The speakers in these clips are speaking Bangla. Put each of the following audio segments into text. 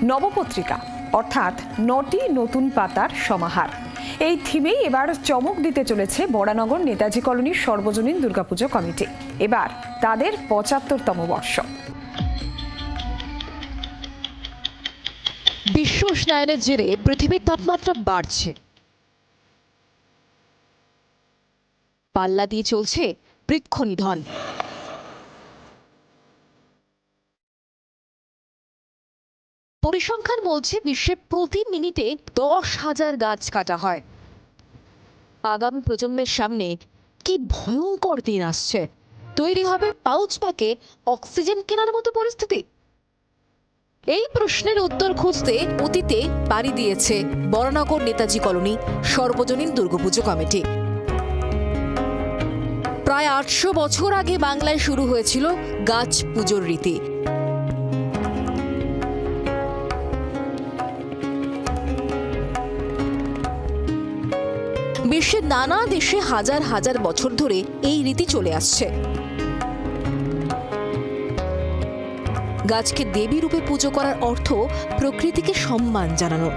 নবপত্রিকা অর্থাৎ ৯টি নতুন পাতার সমাহার। এই থিমেই এবার চমক দিতে চলেছে বরানগর নেতাজি কলোনির সর্বজনীন দুর্গাপুজো কমিটি। এবার তাদের ৭৫তম বর্ষ। বিশ্ব উষ্ণায়নের জেরে পৃথিবীর তাপমাত্রা বাড়ছে, পাল্লা দিয়ে চলছে বৃক্ষ নিধন। পরিসংখ্যান বলছে বিশ্বে প্রতি মিনিটে ১০,০০০ গাছ কাটা হয়। আগামী প্রজন্মের সামনে কি ভয়ঙ্কর দিন আসছে। তৈরি হবে পাউচ প্যাকে অক্সিজেন কেনার মতো পরিস্থিতি। এই প্রশ্নের উত্তর খুঁজতে অতীতে পাড়ি দিয়েছে বরানগর নেতাজি কলোনি সর্বজনীন দুর্গাপুজো কমিটি। প্রায় ৮০০ বছর আগে বাংলায় শুরু হয়েছিল গাছ পুজোর রীতি। বিশ্বের নানা দেশে হাজার হাজার বছর ধরে এই রীতি চলে আসছে। গাছকে দেবী রূপে পুজো করার অর্থ প্রকৃতিকে সম্মান জানানো।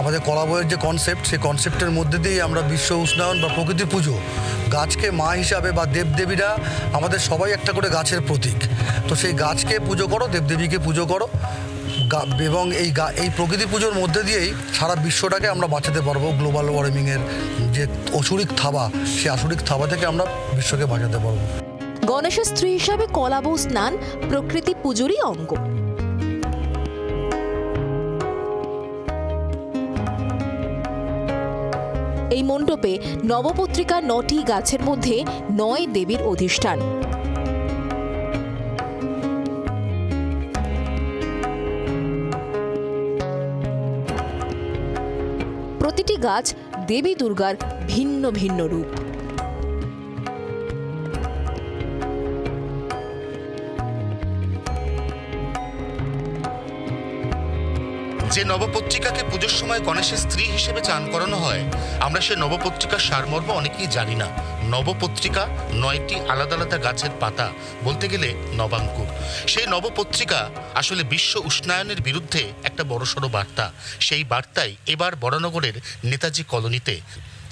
আমাদের কলা বইয়ের যে কনসেপ্ট, সেই কনসেপ্টের মধ্যে দিয়ে আমরা বিশ্ব উষ্ণায়ন বা প্রকৃতি পুজো, গাছকে মা হিসাবে বা দেবদেবীরা আমাদের সবাই একটা করে গাছের প্রতীক। তো সেই গাছকে পুজো করো, দেবদেবীকে পুজো করো, এবং এই প্রকৃতি পুজোর মধ্যে দিয়েই সারা বিশ্বটাকে আমরা বাঁচাতে পারবো গ্লোবাল ওয়ার্মিংয়ের যে অসুরিক থাবা, সেই আসুরিক থাবা থেকে আমরা বিশ্বকে বাঁচাতে পারবো। গণেশের স্ত্রী হিসাবে কলাবউ স্নান প্রকৃতি পুজোরই অঙ্গ। এই মণ্ডপে নবপত্রিকার ৯টি গাছের মধ্যে ৯ দেবীর অধিষ্ঠান। প্রতিটি গাছ দেবী দুর্গার ভিন্ন ভিন্ন রূপ। যে নবপত্রিকাকে পুজোর সময় গণেশের স্ত্রী হিসেবে চান করানো হয়, আমরা সে নবপত্রিকার সারমর্ম অনেকেই জানি না। নবপত্রিকা ৯টি আলাদা আলাদা গাছের পাতা, বলতে গেলে নবাঙ্কুর। সেই নবপত্রিকা আসলে বিশ্ব উষ্ণায়নের বিরুদ্ধে একটা বড়সড় বার্তা। সেই বার্তাই এবার বরানগরের নেতাজি কলোনিতে।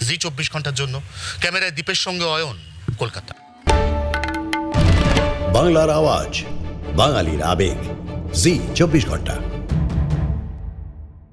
জি ২৪ ঘন্টার জন্য ক্যামেরায় দীপের সঙ্গে অয়ন, কলকাতা। বাংলার আওয়াজ, বাঙালির আবেগ, জি ২৪ ঘন্টা।